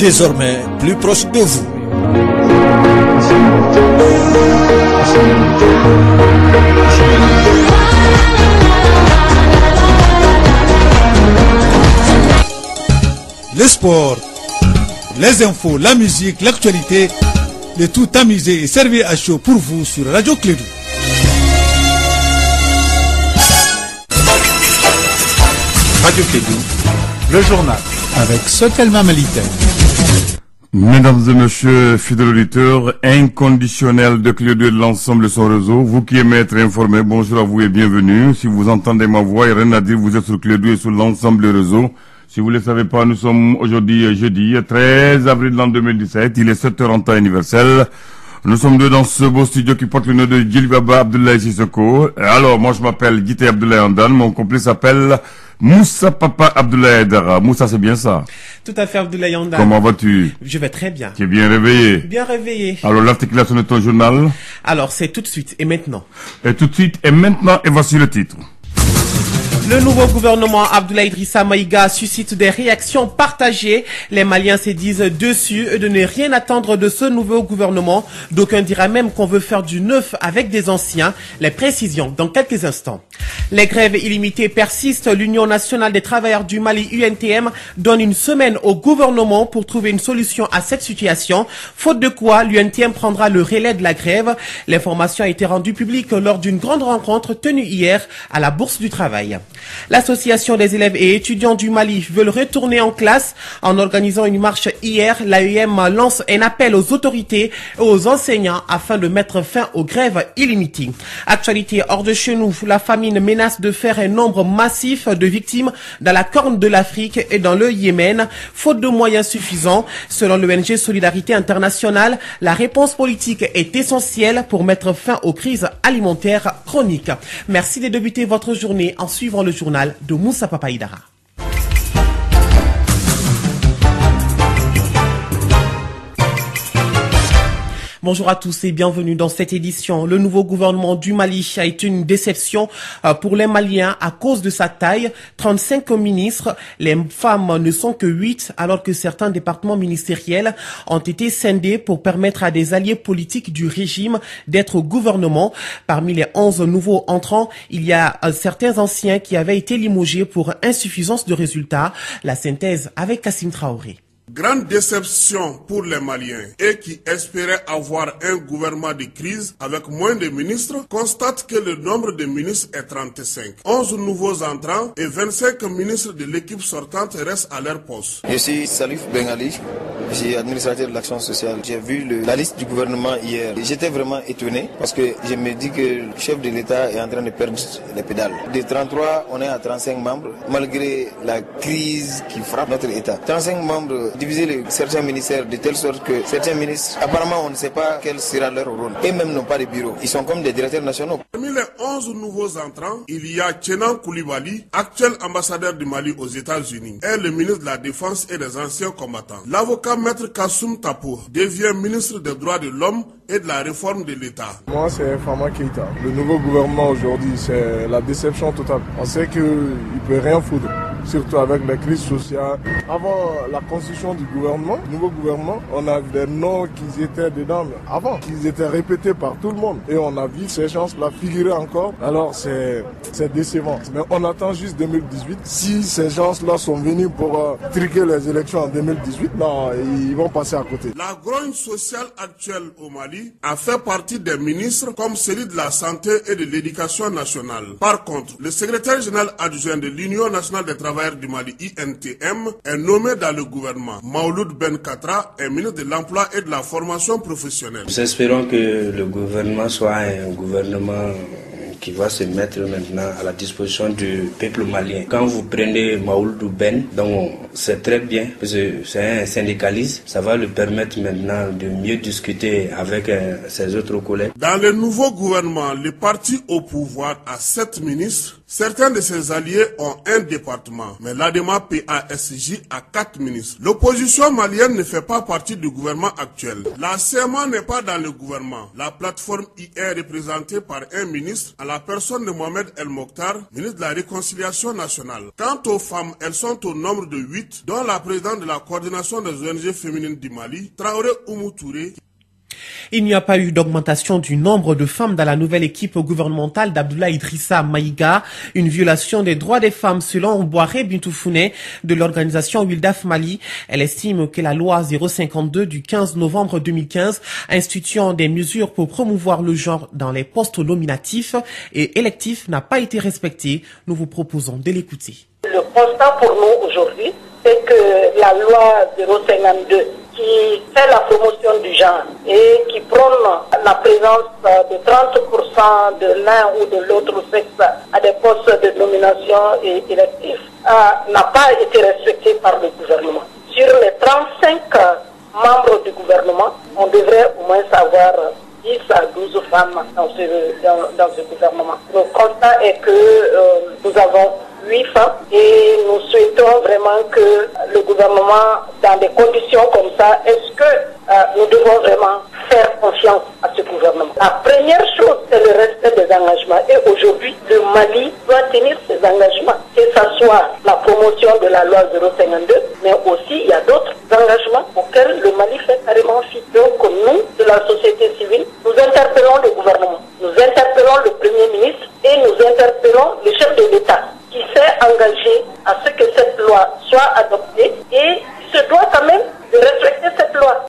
désormais plus proche de vous. Le sport, les infos, la musique, l'actualité, le tout tamisé et servi à chaud pour vous sur Radio Clédou. Radio Clédou, le journal avec Sotelma Malitaine. Mesdames et messieurs, fidèles auditeurs, inconditionnels de Clédou et de l'ensemble de son réseau, vous qui aimez être informés, bonjour à vous et bienvenue. Si vous entendez ma voix et rien à dire, vous êtes sur Clédou et sur l'ensemble du réseau. Si vous ne le savez pas, nous sommes aujourd'hui jeudi 13 avril l'an 2017, il est 7h en temps universel. Nous sommes deux dans ce beau studio qui porte le nom de Djilbaba Abdoulaye Sissoko. Alors, moi je m'appelle Guité Abdoulaye Andan, mon complice s'appelle Moussa Papa Abdoulaye Dara. Moussa, c'est bien ça? Tout à fait, Abdoulaye Andan. Comment vas-tu? Je vais très bien. Tu es bien réveillé? Bien réveillé. Alors, l'articulation de ton journal? Alors, c'est tout de suite et maintenant. Et tout de suite et maintenant, et voici le titre. Le nouveau gouvernement Abdoulaye Idrissa Maïga suscite des réactions partagées. Les Maliens se disent dessus de ne rien attendre de ce nouveau gouvernement. D'aucuns diraient même qu'on veut faire du neuf avec des anciens. Les précisions dans quelques instants. Les grèves illimitées persistent. L'Union nationale des travailleurs du Mali, UNTM, donne une semaine au gouvernement pour trouver une solution à cette situation. Faute de quoi, l'UNTM prendra le relais de la grève. L'information a été rendue publique lors d'une grande rencontre tenue hier à la Bourse du Travail. L'association des élèves et étudiants du Mali veulent retourner en classe. En organisant une marche hier, l'AEM lance un appel aux autorités et aux enseignants afin de mettre fin aux grèves illimitées. Actualité hors de chez nous, la famine menace de faire un nombre massif de victimes dans la Corne de l'Afrique et dans le Yémen, faute de moyens suffisants. Selon l'ONG Solidarité Internationale, la réponse politique est essentielle pour mettre fin aux crises alimentaires chroniques. Merci de débuter votre journée en suivant le journal de Moussa Papa Idara. Bonjour à tous et bienvenue dans cette édition. Le nouveau gouvernement du Mali a été une déception pour les Maliens à cause de sa taille. 35 ministres, les femmes ne sont que 8 alors que certains départements ministériels ont été scindés pour permettre à des alliés politiques du régime d'être au gouvernement. Parmi les 11 nouveaux entrants, il y a certains anciens qui avaient été limogés pour insuffisance de résultats. La synthèse avec Kassim Traoré. Grande déception pour les Maliens et qui espéraient avoir un gouvernement de crise avec moins de ministres constatent que le nombre de ministres est 35. 11 nouveaux entrants et 25 ministres de l'équipe sortante restent à leur poste. Je suis Salif Bengali, je suis administrateur de l'action sociale. J'ai vu la liste du gouvernement hier. J'étais vraiment étonné parce que je me dis que le chef de l'État est en train de perdre les pédales. De 33, on est à 35 membres malgré la crise qui frappe notre État. 35 membres diviser certains ministères de telle sorte que certains ministres, apparemment on ne sait pas quel sera leur rôle. Et même n'ont pas de bureau. Ils sont comme des directeurs nationaux. Parmi les 11 nouveaux entrants, il y a Tchenan Koulibaly, actuel ambassadeur du Mali aux États-Unis, et le ministre de la Défense et des anciens combattants. L'avocat Maître Kassoum Tapo devient ministre des droits de l'homme et de la réforme de l'État. Moi c'est Fama Keïta. Le nouveau gouvernement aujourd'hui, c'est la déception totale. On sait qu'il ne peut rien foutre, surtout avec la crise sociale. Avant la construction du nouveau gouvernement, on a des noms qui étaient dedans avant, qui étaient répétés par tout le monde. Et on a vu ces gens-là figurer encore. Alors c'est décevant. Mais on attend juste 2018. Si ces gens-là sont venus pour triquer les élections en 2018, non, ils vont passer à côté. La grogne sociale actuelle au Mali a fait partie des ministres comme celui de la santé et de l'éducation nationale. Par contre, le secrétaire général adjoint de l'Union nationale des travailleurs du Mali, UNTM, est nommé dans le gouvernement. Mauloud Ben Katra est ministre de l'Emploi et de la Formation professionnelle. Nous espérons que le gouvernement soit un gouvernement qui va se mettre maintenant à la disposition du peuple malien. Quand vous prenez Mauloud Ben, donc c'est très bien, parce que c'est un syndicaliste, ça va lui permettre maintenant de mieux discuter avec ses autres collègues. Dans le nouveau gouvernement, le parti au pouvoir a 7 ministres. Certains de ses alliés ont un département, mais l'ADEMA PASJ a 4 ministres. L'opposition malienne ne fait pas partie du gouvernement actuel. La CMA n'est pas dans le gouvernement. La plateforme I est représentée par un ministre, à la personne de Mohamed El Mokhtar, ministre de la Réconciliation nationale. Quant aux femmes, elles sont au nombre de 8 lutte, dont la présidente de la coordination des ONG féminines du Mali, Traoré Oumou Touré. Il n'y a pas eu d'augmentation du nombre de femmes dans la nouvelle équipe gouvernementale d'Abdoulaye Idrissa Maïga. Une violation des droits des femmes selon Boiré Bintou Founé de l'organisation Wildaf Mali. Elle estime que la loi 052 du 15 novembre 2015 instituant des mesures pour promouvoir le genre dans les postes nominatifs et électifs n'a pas été respectée. Nous vous proposons de l'écouter. Le constat pour nous aujourd'hui, c'est que la loi 052 qui fait la promotion du genre et qui prône la présence de 30% de l'un ou de l'autre sexe à des postes de nomination et électifs n'a pas été respectée par le gouvernement. Sur les 35 membres du gouvernement, on devrait au moins avoir 10 à 12 femmes dans ce gouvernement. Le constat est que nous avons 8 femmes et nous souhaitons vraiment que le gouvernement, dans des conditions comme ça, est-ce que nous devons vraiment faire confiance à ce gouvernement? La première chose, c'est le respect des engagements. Et aujourd'hui, le Mali doit tenir ses engagements, que ce soit la promotion de la loi 052, mais aussi il y a d'autres engagements auxquels le Mali fait carrément fi. Donc nous, de la société civile, nous interpellons le gouvernement, nous interpellons le Premier ministre et nous interpellons le chef de l'État qui s'est engagé à ce que cette loi soit adoptée et se doit quand même de respecter cette loi.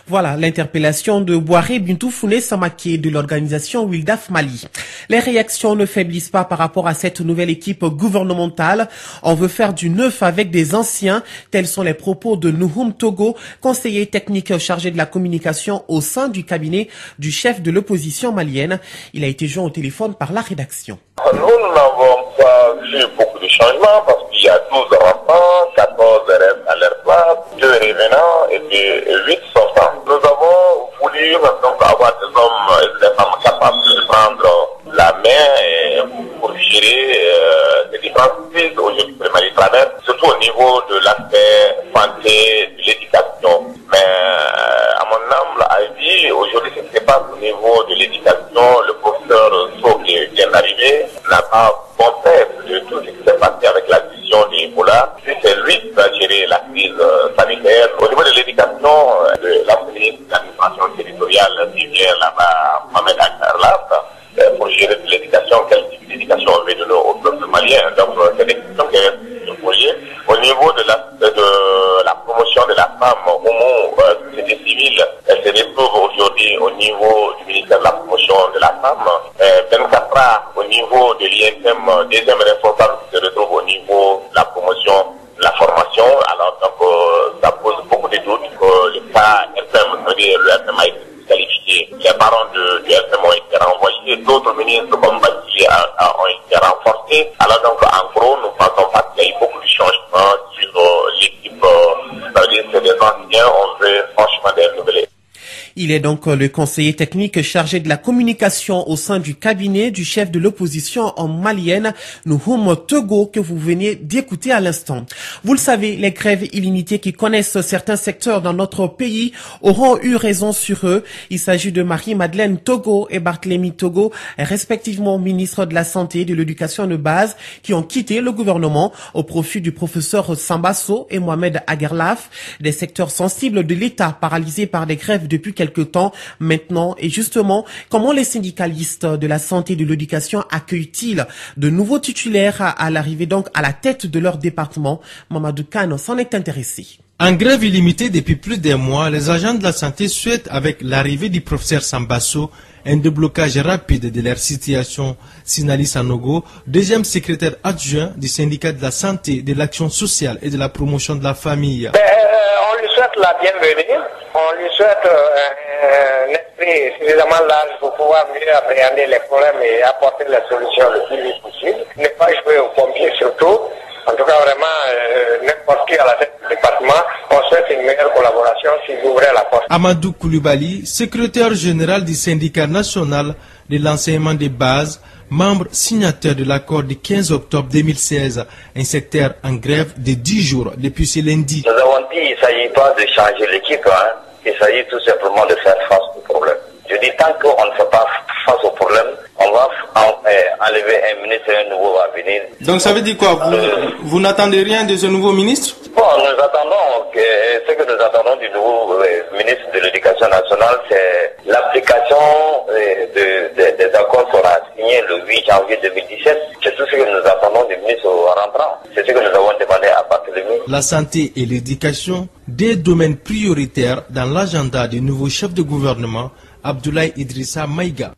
Voilà l'interpellation de Boiré Bintou Founé Samaké de l'organisation Wildaf Mali. Les réactions ne faiblissent pas par rapport à cette nouvelle équipe gouvernementale. On veut faire du neuf avec des anciens. Tels sont les propos de Nouhoum Togo, conseiller technique chargé de la communication au sein du cabinet du chef de l'opposition malienne. Il a été joint au téléphone par la rédaction. Nous n'avons pas vu beaucoup de changements parce qu'il y a 12 rentrants, 14 restent à leur place, 2 revenants et puis 8 sortants. Nous avons voulu donc avoir des hommes et des femmes capables de prendre la main pour gérer les différentes crises aujourd'hui que le Mali traverse, surtout au niveau de l'aspect santé, de l'éducation. Mais à mon humble avis, aujourd'hui, ce qui se passe au niveau de l'éducation, le professeur Sow qui vient d'arriver n'a pas compris de tout ce qui s'est passé avec la vision de Ebola. C'est lui qui va gérer la crise sanitaire. Au niveau de l'éducation, la ministre de l'administration territoriale qui vient là-bas, Mohamed Akarlaf, pour gérer l'éducation, quel type d'éducation on veut donner au peuple malien. Donc, c'est des questions qui sont posées. Au niveau de la promotion de la femme, homo, société civile, elle se retrouve aujourd'hui au niveau du ministère de la promotion de la femme. Ben Kapra, au niveau de l'INTM, deuxième responsable, qui se retrouve au niveau de la promotion de la formation. Alors, donc, ça pose beaucoup de doutes que le cas FM, c'est-à-dire le FM a été qualifié. Les parents du FM ont été renvoyés. D'autres ministres, comme Bastille, ont été renforcés. Alors, donc, en gros, nous pensons pas qu'il y a eu beaucoup de changements sur l'équipe. C'est-à-dire que les anciens, on veut franchement des nouvelles. Il est donc le conseiller technique chargé de la communication au sein du cabinet du chef de l'opposition en malienne, Nouhoum Togo, que vous venez d'écouter à l'instant. Vous le savez, les grèves illimitées qui connaissent certains secteurs dans notre pays auront eu raison sur eux. Il s'agit de Marie-Madeleine Togo et Barthélemy Togo, respectivement ministres de la Santé et de l'Éducation de base, qui ont quitté le gouvernement au profit du professeur Sambasso et Mohamed Agerlaf, des secteurs sensibles de l'État paralysés par des grèves depuis quelques temps maintenant. Et justement, comment les syndicalistes de la santé et de l'éducation accueillent-ils de nouveaux titulaires à l'arrivée donc à la tête de leur département? Mamadou Kane s'en est intéressé. En grève illimitée depuis plus d'un mois, les agents de la santé souhaitent, avec l'arrivée du professeur Sambasso, un déblocage rapide de leur situation. Sinali Sanogo, deuxième secrétaire adjoint du syndicat de la santé, de l'action sociale et de la promotion de la famille. On lui souhaite la bienvenue. On lui souhaite un esprit suffisamment large pour pouvoir mieux appréhender les problèmes et apporter les solutions le plus vite possible. Ne pas jouer au pompier surtout. En tout cas, vraiment, n'importe qui à la tête du département, on souhaite une meilleure collaboration si vous ouvrez la porte. Amadou Koulibaly, secrétaire général du syndicat national de l'enseignement de base, membre signateur de l'accord du 15 octobre 2016, un secteur en grève de 10 jours depuis ce lundi. Nous avons dit qu'il ne s'agit pas de changer l'équipe, il s'agit tout simplement de faire face au problème. Je dis tant qu'on ne fait pas face au problème, on va enlever un ministre et un nouveau va venir. Donc ça veut dire quoi? Vous n'attendez rien de ce nouveau ministre? Bon, nous attendons, ce que nous attendons du nouveau ministre de l'Éducation nationale, c'est l'application des accords qu'on a signés le 8 janvier 2017. C'est tout ce que nous attendons du ministre rentrant. C'est ce que nous avons demandé à Barthélémy. La santé et l'éducation, des domaines prioritaires dans l'agenda du nouveau chef de gouvernement, Abdoulaye Idrissa Maïga.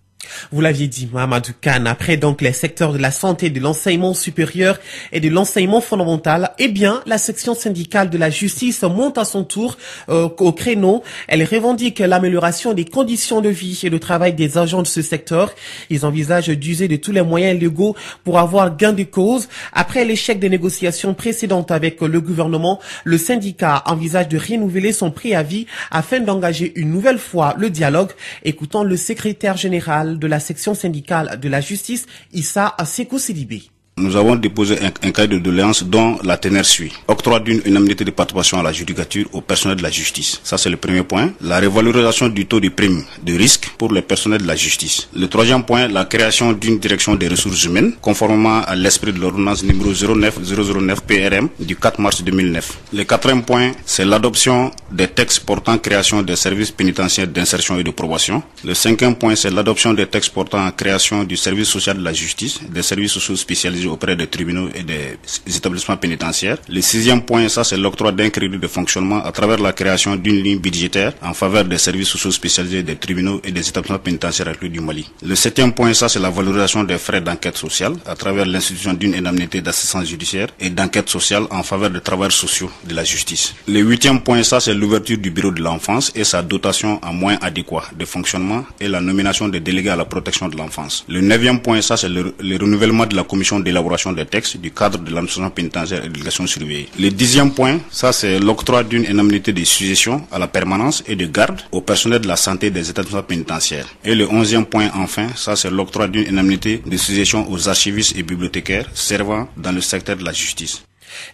Vous l'aviez dit, Mahamadou Kane, après donc les secteurs de la santé, de l'enseignement supérieur et de l'enseignement fondamental, eh bien, la section syndicale de la justice monte à son tour au créneau. Elle revendique l'amélioration des conditions de vie et de travail des agents de ce secteur. Ils envisagent d'user de tous les moyens légaux pour avoir gain de cause. Après l'échec des négociations précédentes avec le gouvernement, le syndicat envisage de renouveler son préavis afin d'engager une nouvelle fois le dialogue. Écoutons le secrétaire général de la section syndicale de la justice, Issa Sekou Sidibé. Nous avons déposé un cahier de doléances dont la teneur suit. Octroi d'une indemnité de participation à la judicature au personnel de la justice. Ça, c'est le premier point. La revalorisation du taux de prime de risque pour le personnel de la justice. Le troisième point, la création d'une direction des ressources humaines, conformément à l'esprit de l'ordonnance numéro 09009 PRM du 4 mars 2009. Le quatrième point, c'est l'adoption des textes portant création des services pénitentiaires d'insertion et de probation. Le cinquième point, c'est l'adoption des textes portant création du service social de la justice, des services sociaux spécialisés auprès des tribunaux et des établissements pénitentiaires. Le sixième point, ça c'est l'octroi d'un crédit de fonctionnement à travers la création d'une ligne budgétaire en faveur des services sociaux spécialisés des tribunaux et des établissements pénitentiaires inclus du Mali. Le septième point, ça c'est la valorisation des frais d'enquête sociale à travers l'institution d'une indemnité d'assistance judiciaire et d'enquête sociale en faveur des travailleurs sociaux de la justice. Le huitième point, ça c'est l'ouverture du bureau de l'enfance et sa dotation en moyens adéquats de fonctionnement et la nomination des délégués à la protection de l'enfance. Le neuvième point, ça c'est le renouvellement de la commission d'élaboration des textes du cadre de l'administration pénitentiaire et de l'éducation surveillée. Le dixième point, ça c'est l'octroi d'une indemnité de suggestion à la permanence et de garde au personnel de la santé des établissements pénitentiaires. Et le onzième point, enfin, ça c'est l'octroi d'une indemnité de suggestion aux archivistes et bibliothécaires servant dans le secteur de la justice.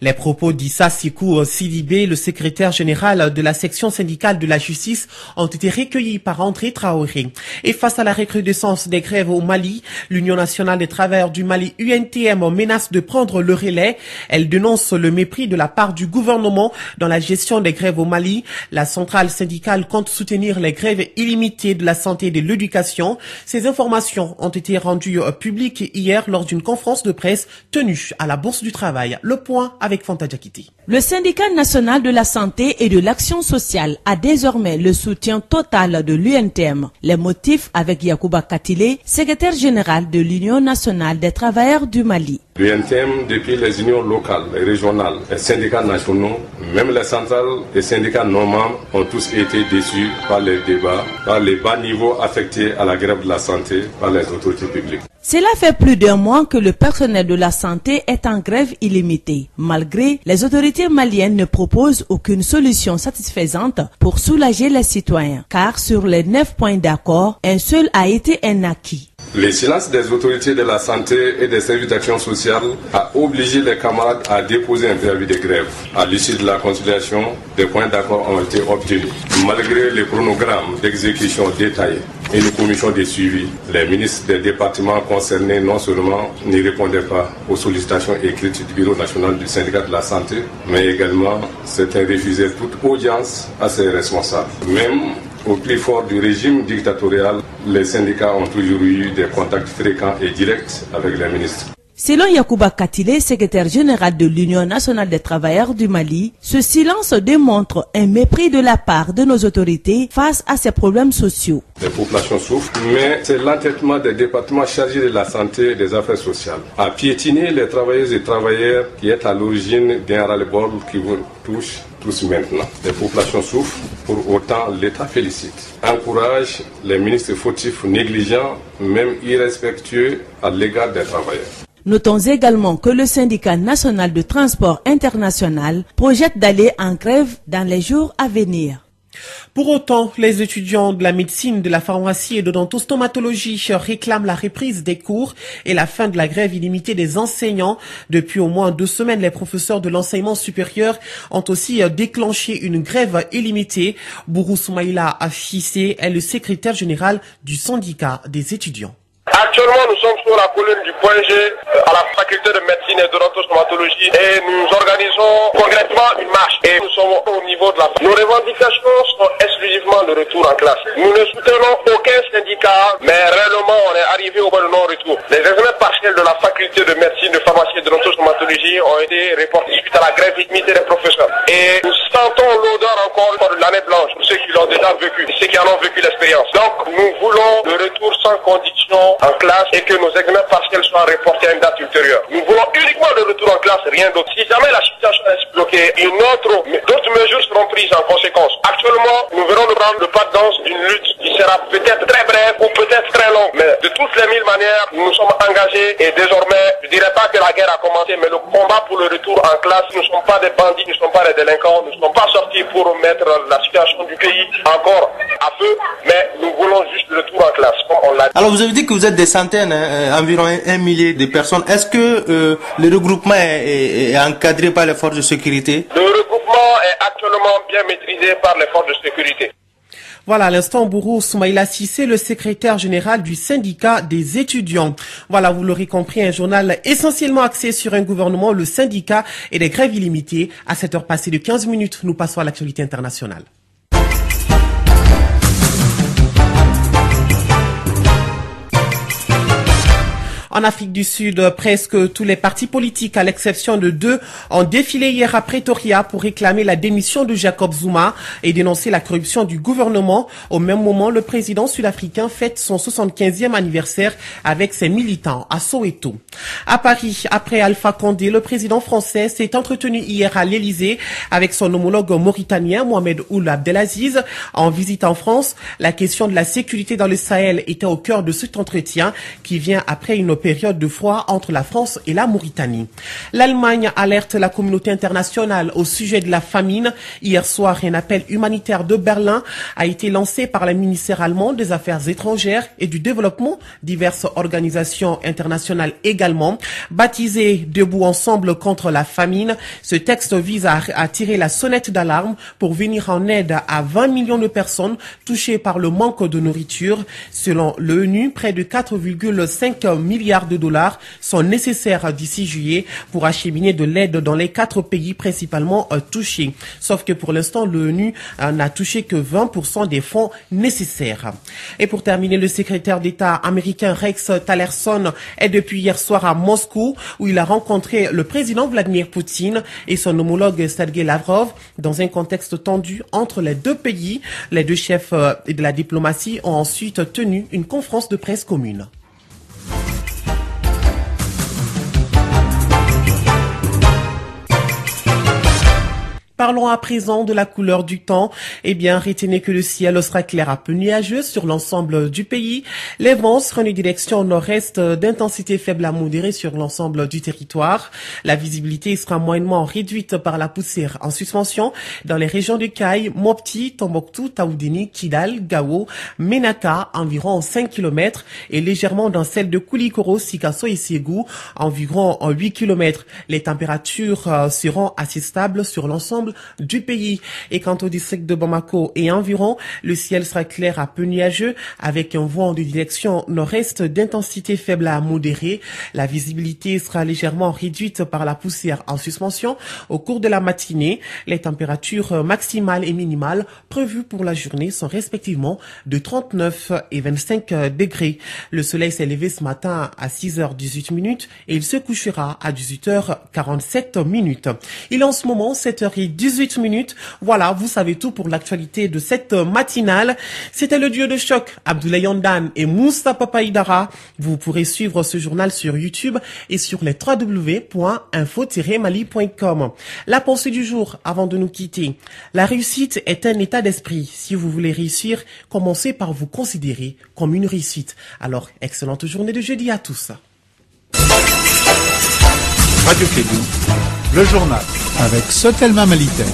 Les propos d'Issa Sekou Sidibé, le secrétaire général de la section syndicale de la justice, ont été recueillis par André Traoré. Et face à la recrudescence des grèves au Mali, l'Union nationale des travailleurs du Mali, UNTM, menace de prendre le relais. Elle dénonce le mépris de la part du gouvernement dans la gestion des grèves au Mali. La centrale syndicale compte soutenir les grèves illimitées de la santé et de l'éducation. Ces informations ont été rendues publiques hier lors d'une conférence de presse tenue à la Bourse du Travail. Le point avec Fanta Diakité. Le syndicat national de la santé et de l'action sociale a désormais le soutien total de l'UNTM. Les motifs avec Yacouba Katile, secrétaire général de l'Union nationale des travailleurs du Mali. L'UNTM, depuis les unions locales et régionales, les syndicats nationaux, même les centrales et syndicats non membres ont tous été déçus par les débats, par les bas niveaux affectés à la grève de la santé par les autorités publiques. Cela fait plus d'un mois que le personnel de la santé est en grève illimitée. Malgré, les autorités maliennes ne proposent aucune solution satisfaisante pour soulager les citoyens. Car sur les 9 points d'accord, un seul a été un acquis. Le silence des autorités de la santé et des services d'action sociale a obligé les camarades à déposer un préavis de grève. À l'issue de la conciliation, des points d'accord ont été obtenus. Malgré le chronogramme d'exécution détaillé et une commission de suivi, les ministres des départements concernés non seulement n'y répondaient pas aux sollicitations écrites du Bureau national du syndicat de la santé, mais également certains refusaient toute audience à ses responsables. Même au plus fort du régime dictatorial, les syndicats ont toujours eu des contacts fréquents et directs avec les ministres. Selon Yacouba Katile, secrétaire général de l'Union nationale des travailleurs du Mali, ce silence démontre un mépris de la part de nos autorités face à ces problèmes sociaux. Les populations souffrent, mais c'est l'entêtement des départements chargés de la santé et des affaires sociales à piétiner les travailleuses et travailleurs qui est à l'origine d'un ras-le-bol qui vous touche tous maintenant. Les populations souffrent, pour autant l'État félicite, encourage les ministres fautifs, négligents, même irrespectueux à l'égard des travailleurs. Notons également que le syndicat national de transport international projette d'aller en grève dans les jours à venir. Pour autant, les étudiants de la médecine, de la pharmacie et de l'odontostomatologie réclament la reprise des cours et la fin de la grève illimitée des enseignants. Depuis au moins 2 semaines, les professeurs de l'enseignement supérieur ont aussi déclenché une grève illimitée. Bourou Soumaïla Afissé est le secrétaire général du syndicat des étudiants. Actuellement, nous sur la colline du Point G à la faculté de médecine et d'odontostomatologie et nous organisons concrètement une marche et nous sommes au niveau de la... Nos revendications sont exclusivement le retour en classe. Nous ne soutenons aucun syndicat, mais réellement on est arrivé au point de non-retour. Les examens partiels de la faculté de médecine, de pharmacie et d'odontostomatologie ont été reportés suite à la grève rythmique des professeurs. Et nous sentons l'odeur encore de l'année blanche pour ceux qui l'ont déjà vécu, ceux qui en ont vécu l'expérience. Donc nous voulons le retour sans condition en classe et que nos examens partiels soient reportés à une date ultérieure. Nous voulons uniquement le retour en classe, rien d'autre. Si jamais la situation est bloquée, d'autres mesures seront prises en conséquence. Actuellement, nous verrons prendre le pas de danse d'une lutte qui sera peut-être très brève ou peut-être très longue. Mais de toutes les 1000 manières, nous nous sommes engagés et désormais, je ne dirais pas que la guerre a commencé, mais le combat pour le retour en classe, nous ne sommes pas des bandits, nous ne sommes pas des délinquants, nous ne sommes pas sortis pour mettre la situation du pays encore à feu, mais nous voulons juste le retour en classe, comme on l'a dit. Alors vous avez dit que vous êtes des centaines, environ 1 millier de personnes. Est-ce que le regroupement est encadré par les forces de sécurité? Le regroupement est actuellement bien maîtrisé par les forces de sécurité. Voilà, à l'instant, Bourou Soumaïla Sissé, le secrétaire général du syndicat des étudiants. Voilà, vous l'aurez compris, un journal essentiellement axé sur un gouvernement, le syndicat et des grèves illimitées. À 7 heures passées de 15 minutes, nous passons à l'actualité internationale. En Afrique du Sud, presque tous les partis politiques, à l'exception de 2, ont défilé hier à Pretoria pour réclamer la démission de Jacob Zuma et dénoncer la corruption du gouvernement. Au même moment, le président sud-africain fête son 75e anniversaire avec ses militants à Soweto. À Paris, après Alpha Condé, le président français s'est entretenu hier à l'Élysée avec son homologue mauritanien Mohamed Ould Abdelaziz. En visite en France, la question de la sécurité dans le Sahel était au cœur de cet entretien qui vient après une période de froid entre la France et la Mauritanie. L'Allemagne alerte la communauté internationale au sujet de la famine. Hier soir, un appel humanitaire de Berlin a été lancé par le ministère allemand des Affaires étrangères et du développement, diverses organisations internationales également. Baptisé Debout ensemble contre la famine, ce texte vise à tirer la sonnette d'alarme pour venir en aide à 20 millions de personnes touchées par le manque de nourriture. Selon l'ONU, près de 4,5 milliards de dollars sont nécessaires d'ici juillet pour acheminer de l'aide dans les 4 pays principalement touchés. Sauf que pour l'instant, l'ONU n'a touché que 20% des fonds nécessaires. Et pour terminer, le secrétaire d'État américain Rex Tillerson est depuis hier soir à Moscou où il a rencontré le président Vladimir Poutine et son homologue Sergei Lavrov dans un contexte tendu entre les deux pays. Les deux chefs de la diplomatie ont ensuite tenu une conférence de presse commune. Parlons à présent de la couleur du temps. Eh bien, retenez que le ciel sera clair à peu nuageux sur l'ensemble du pays. Les vents seront en direction nord-est d'intensité faible à modérée sur l'ensemble du territoire. La visibilité sera moyennement réduite par la poussière en suspension dans les régions de Caille, Mopti, Tombouctou, Taoudini, Kidal, Gao, Menaka, environ 5 km et légèrement dans celle de Koulikoro, Sikasso et Ségou, environ 8 km. Les températures seront assez stables sur l'ensemble du pays. Et quant au district de Bamako et environ, le ciel sera clair à peu nuageux avec un vent de direction nord-est d'intensité faible à modérée. La visibilité sera légèrement réduite par la poussière en suspension au cours de la matinée. Les températures maximales et minimales prévues pour la journée sont respectivement de 39 et 25 degrés. Le soleil s'est levé ce matin à 6h18 et il se couchera à 18h47. Il est en ce moment 7h18. Voilà, vous savez tout pour l'actualité de cette matinale. C'était le duo de choc, Abdoulaye Ondan et Moussa Papaïdara. Vous pourrez suivre ce journal sur YouTube et sur les www.info-mali.com. La pensée du jour avant de nous quitter. La réussite est un état d'esprit. Si vous voulez réussir, commencez par vous considérer comme une réussite. Alors, excellente journée de jeudi à tous. Radio Kédou, le journal avec Sotelma Malitaire.